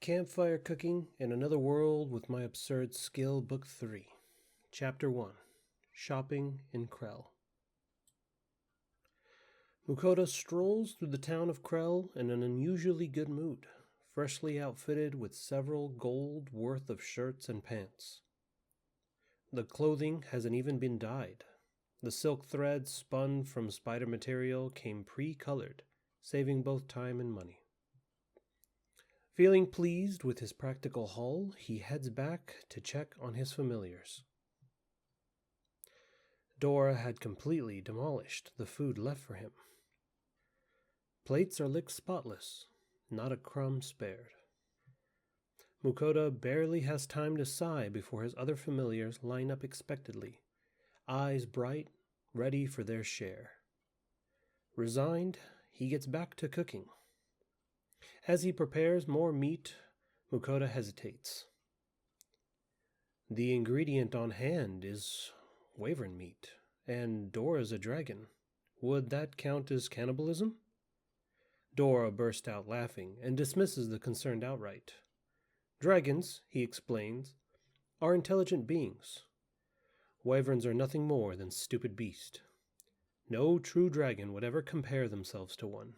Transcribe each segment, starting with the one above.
Campfire Cooking in Another World with My Absurd Skill, Book 3, Chapter 1, Shopping in Krell. Mukoda strolls through the town of Krell in an unusually good mood, freshly outfitted with several gold worth of shirts and pants. The clothing hasn't even been dyed. The silk thread spun from spider material came pre-colored, saving both time and money. Feeling pleased with his practical haul, he heads back to check on his familiars. Dora had completely demolished the food left for him. Plates are licked spotless, not a crumb spared. Mukoda barely has time to sigh before his other familiars line up expectantly, eyes bright, ready for their share. Resigned, he gets back to cooking. As he prepares more meat, Mukoda hesitates. The ingredient on hand is wyvern meat, and Dora's a dragon. Would that count as cannibalism? Dora bursts out laughing and dismisses the concern outright. Dragons, he explains, are intelligent beings. Wyverns are nothing more than stupid beasts. No true dragon would ever compare themselves to one.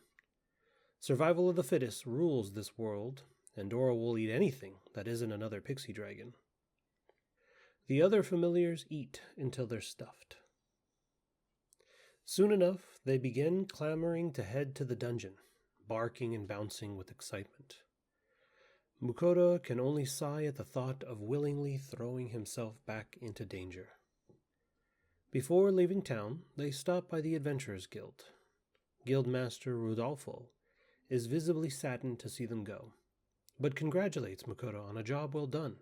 Survival of the fittest rules this world, and Dora will eat anything that isn't another pixie dragon. The other familiars eat until they're stuffed. Soon enough, they begin clamoring to head to the dungeon, barking and bouncing with excitement. Mukoda can only sigh at the thought of willingly throwing himself back into danger. Before leaving town, they stop by the Adventurers Guild. Guildmaster Rudolfo is visibly saddened to see them go, but congratulates Mukoda on a job well done.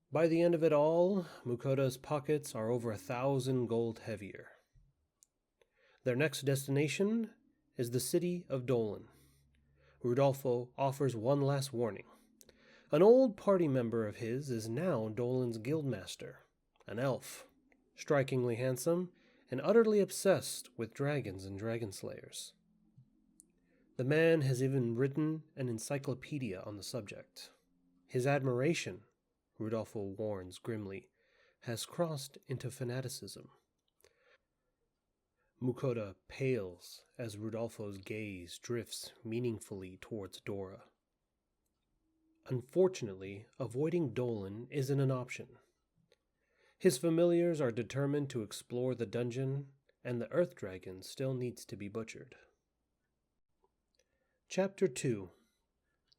By the end of it all, Mukoda's pockets are over 1,000 gold heavier. Their next destination is the city of Dolan. Rudolfo offers one last warning. An old party member of his is now Dolan's guildmaster, an elf, strikingly handsome and utterly obsessed with dragons and dragon slayers. The man has even written an encyclopedia on the subject. His admiration, Rudolfo warns grimly, has crossed into fanaticism. Mukoda pales as Rudolfo's gaze drifts meaningfully towards Dora. Unfortunately, avoiding Dolan isn't an option. His familiars are determined to explore the dungeon, and the Earth Dragon still needs to be butchered. Chapter 2.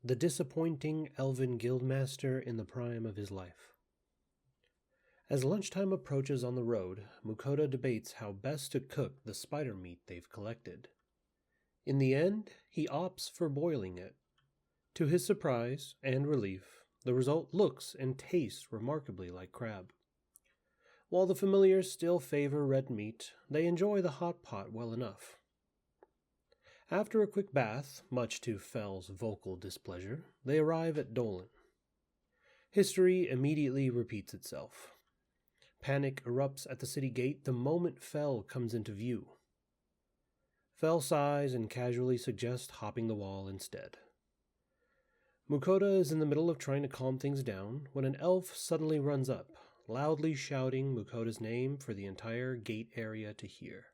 The Disappointing Elven Guildmaster in the Prime of His Life. As lunchtime approaches on the road, Mukoda debates how best to cook the spider meat they've collected. In the end, he opts for boiling it. To his surprise and relief, the result looks and tastes remarkably like crab. While the familiars still favor red meat, they enjoy the hot pot well enough. After a quick bath, much to Fell's vocal displeasure, they arrive at Dolan. History immediately repeats itself. Panic erupts at the city gate the moment Fell comes into view. Fell sighs and casually suggests hopping the wall instead. Mukoda is in the middle of trying to calm things down when an elf suddenly runs up, loudly shouting Mukoda's name for the entire gate area to hear.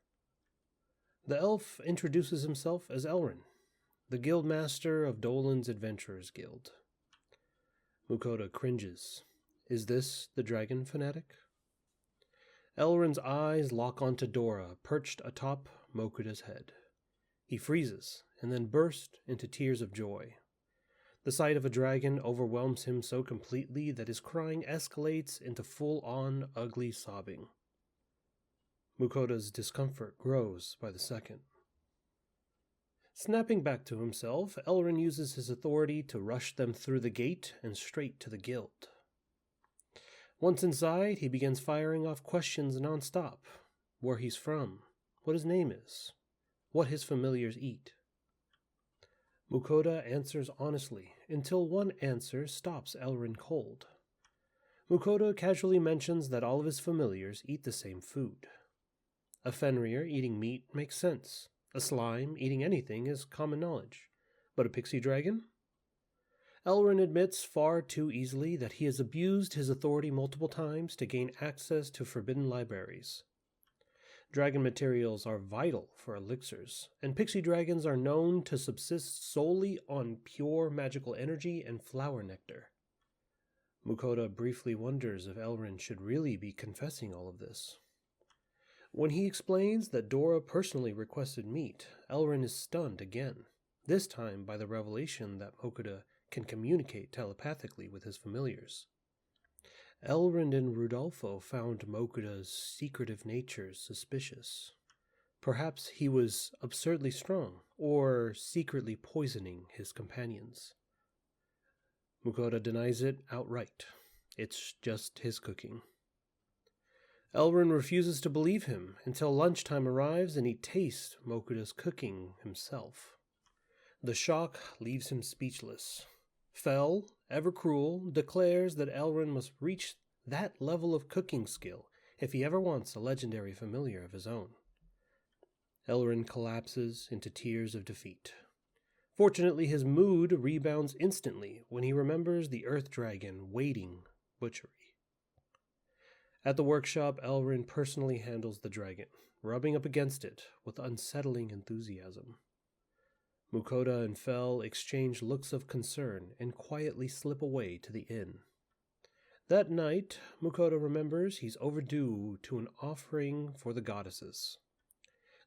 The elf introduces himself as Elrin, the guildmaster of Dolan's Adventurers Guild. Mukoda cringes. Is this the dragon fanatic? Elrin's eyes lock onto Dora, perched atop Mokuda's head. He freezes, and then bursts into tears of joy. The sight of a dragon overwhelms him so completely that his crying escalates into full-on ugly sobbing. Mukoda's discomfort grows by the second. Snapping back to himself, Elrin uses his authority to rush them through the gate and straight to the guild. Once inside, he begins firing off questions non-stop. Where he's from, what his name is, what his familiars eat. Mukoda answers honestly, until one answer stops Elrin cold. Mukoda casually mentions that all of his familiars eat the same food. A Fenrir eating meat makes sense. A slime eating anything is common knowledge. But a pixie dragon? Elrin admits far too easily that he has abused his authority multiple times to gain access to forbidden libraries. Dragon materials are vital for elixirs, and pixie dragons are known to subsist solely on pure magical energy and flower nectar. Mukoda briefly wonders if Elrin should really be confessing all of this. When he explains that Dora personally requested meat, Elrin is stunned again, this time by the revelation that Mukoda can communicate telepathically with his familiars. Elrond and Rudolfo found Mokuda's secretive nature suspicious. Perhaps he was absurdly strong, or secretly poisoning his companions. Mukoda denies it outright. It's just his cooking. Elrond refuses to believe him until lunchtime arrives and he tastes Mokuda's cooking himself. The shock leaves him speechless. Fel, ever cruel, declares that Elrond must reach that level of cooking skill if he ever wants a legendary familiar of his own. Elrond collapses into tears of defeat. Fortunately, his mood rebounds instantly when he remembers the Earth Dragon waiting butchery. At the workshop, Elrond personally handles the dragon, rubbing up against it with unsettling enthusiasm. Mukoda and Fel exchange looks of concern and quietly slip away to the inn. That night, Mukoda remembers he's overdue to an offering for the goddesses.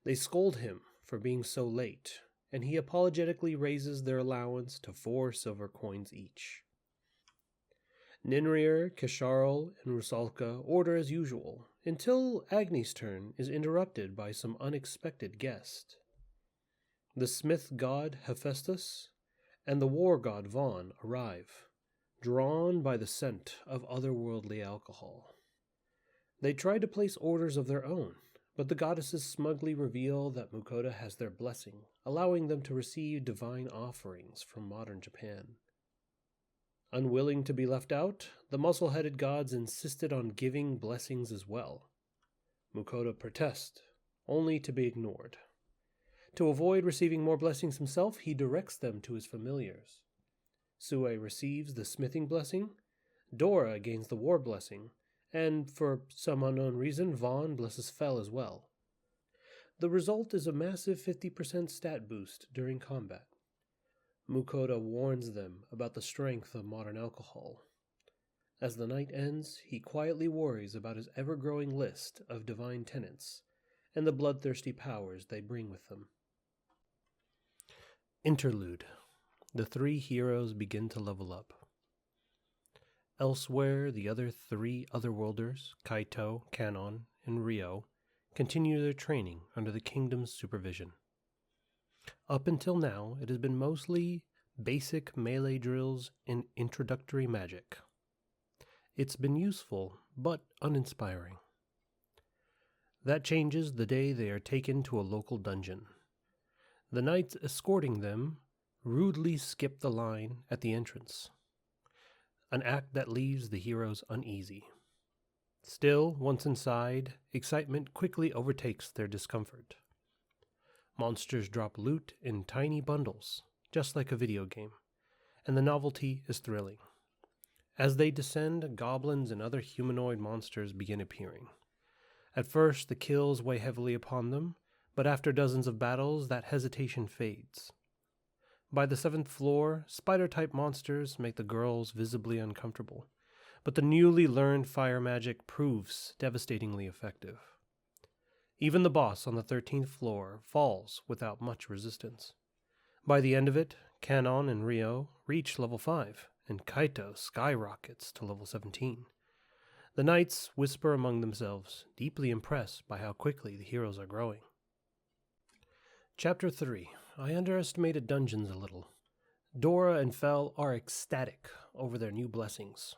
They scold him for being so late, and he apologetically raises their allowance to 4 silver coins each. Ninrir, Kesharl, and Rusalka order as usual, until Agni's turn is interrupted by some unexpected guest. The smith god Hephaestus and the war god Vaughn arrive, drawn by the scent of otherworldly alcohol. They try to place orders of their own, but the goddesses smugly reveal that Mukoda has their blessing, allowing them to receive divine offerings from modern Japan. Unwilling to be left out, the muscle-headed gods insisted on giving blessings as well. Mukoda protests, only to be ignored. To avoid receiving more blessings himself, he directs them to his familiars. Sue receives the smithing blessing, Dora gains the war blessing, and for some unknown reason, Vaughn blesses Fel as well. The result is a massive 50% stat boost during combat. Mukoda warns them about the strength of modern alcohol. As the night ends, he quietly worries about his ever-growing list of divine tenets and the bloodthirsty powers they bring with them. Interlude. The 3 heroes begin to level up. Elsewhere, the other 3 otherworlders, Kaito, Kanon, and Ryo, continue their training under the kingdom's supervision. Up until now, it has been mostly basic melee drills and introductory magic. It's been useful, but uninspiring. That changes the day they are taken to a local dungeon. The knights escorting them rudely skip the line at the entrance, an act that leaves the heroes uneasy. Still, once inside, excitement quickly overtakes their discomfort. Monsters drop loot in tiny bundles, just like a video game, and the novelty is thrilling. As they descend, goblins and other humanoid monsters begin appearing. At first, the kills weigh heavily upon them, but after dozens of battles, that hesitation fades. By the 7th floor, spider-type monsters make the girls visibly uncomfortable, but the newly learned fire magic proves devastatingly effective. Even the boss on the 13th floor falls without much resistance. By the end of it, Kanon and Ryo reach level 5, and Kaito skyrockets to level 17. The knights whisper among themselves, deeply impressed by how quickly the heroes are growing. Chapter 3. I underestimated dungeons a little. Dora and Fel are ecstatic over their new blessings.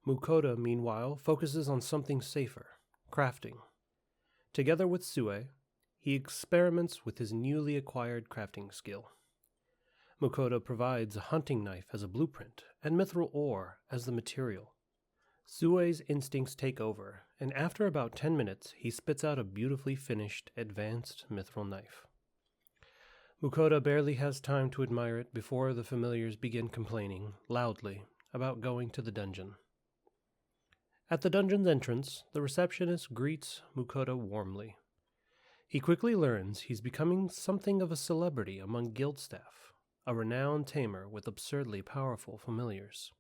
Mukoda, meanwhile, focuses on something safer, crafting. Together with Sue, he experiments with his newly acquired crafting skill. Mukoda provides a hunting knife as a blueprint and mithril ore as the material. Sue's instincts take over, and after about 10 minutes, he spits out a beautifully finished, advanced mithril knife. Mukoda barely has time to admire it before the familiars begin complaining, loudly, about going to the dungeon. At the dungeon's entrance, the receptionist greets Mukoda warmly. He quickly learns he's becoming something of a celebrity among guild staff, a renowned tamer with absurdly powerful familiars.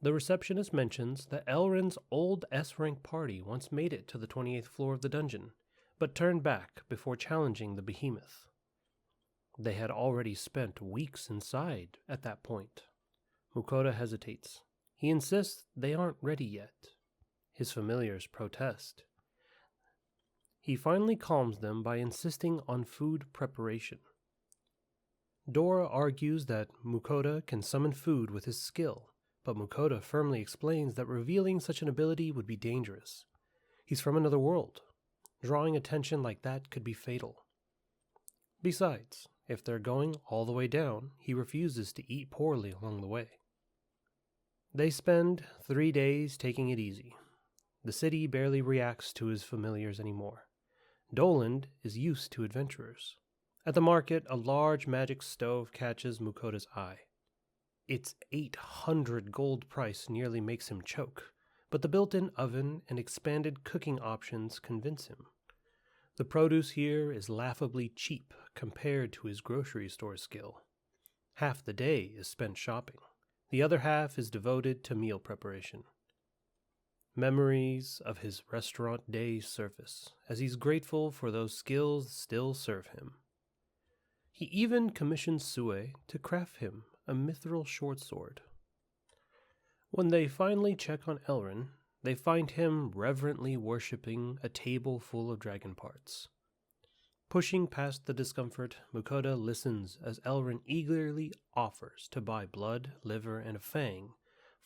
The receptionist mentions that Elrin's old S-rank party once made it to the 28th floor of the dungeon, but turned back before challenging the behemoth. They had already spent weeks inside at that point. Mukoda hesitates. He insists they aren't ready yet. His familiars protest. He finally calms them by insisting on food preparation. Dora argues that Mukoda can summon food with his skill, but Mukoda firmly explains that revealing such an ability would be dangerous. He's from another world. Drawing attention like that could be fatal. Besides, if they're going all the way down, he refuses to eat poorly along the way. They spend 3 days taking it easy. The city barely reacts to his familiars anymore. Doland is used to adventurers. At the market, a large magic stove catches Mukoda's eye. Its 800 gold price nearly makes him choke, but the built-in oven and expanded cooking options convince him. The produce here is laughably cheap compared to his grocery store skill. Half the day is spent shopping. The other half is devoted to meal preparation. Memories of his restaurant days surface, as he's grateful for those skills still serve him. He even commissions Sue to craft him a mithril short sword. When they finally check on Elrin, they find him reverently worshipping a table full of dragon parts. Pushing past the discomfort, Mukoda listens as Elrin eagerly offers to buy blood, liver, and a fang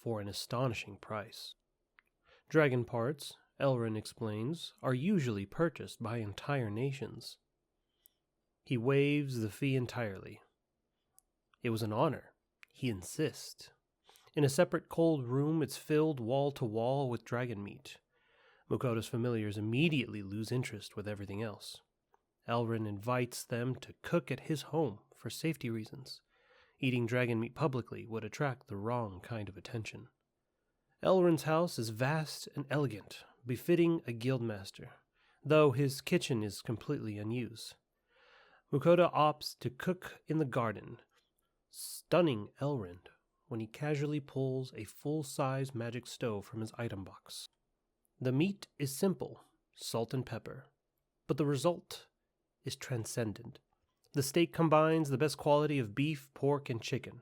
for an astonishing price. Dragon parts, Elrin explains, are usually purchased by entire nations. He waives the fee entirely. It was an honor, he insists. In a separate cold room, it's filled wall to wall with dragon meat. Mukoda's familiars immediately lose interest with everything else. Elrin invites them to cook at his home for safety reasons. Eating dragon meat publicly would attract the wrong kind of attention. Elrin's house is vast and elegant, befitting a guildmaster, though his kitchen is completely unused. Mukoda opts to cook in the garden, stunning Elrin when he casually pulls a full-size magic stove from his item box. The meat is simple, salt and pepper, but the result is transcendent. The steak combines the best quality of beef, pork, and chicken.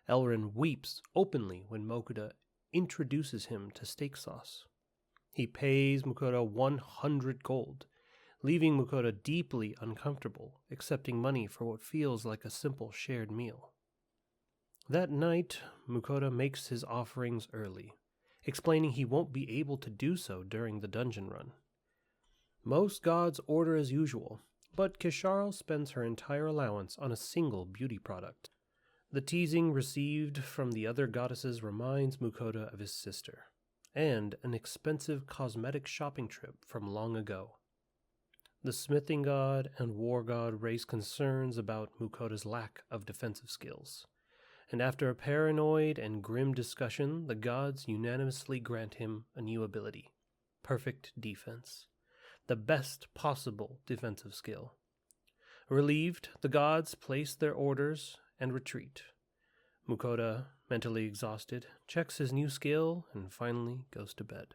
Elrin weeps openly when Mukoda introduces him to steak sauce. He pays Mukoda 100 gold, leaving Mukoda deeply uncomfortable, accepting money for what feels like a simple shared meal. That night, Mukoda makes his offerings early, explaining he won't be able to do so during the dungeon run. Most gods order as usual, but Kisharl spends her entire allowance on a single beauty product. The teasing received from the other goddesses reminds Mukoda of his sister, and an expensive cosmetic shopping trip from long ago. The smithing god and war god raise concerns about Mukoda's lack of defensive skills, and after a paranoid and grim discussion, the gods unanimously grant him a new ability: perfect defense, the best possible defensive skill. Relieved, the gods place their orders and retreat. Mukoda, mentally exhausted, checks his new skill and finally goes to bed.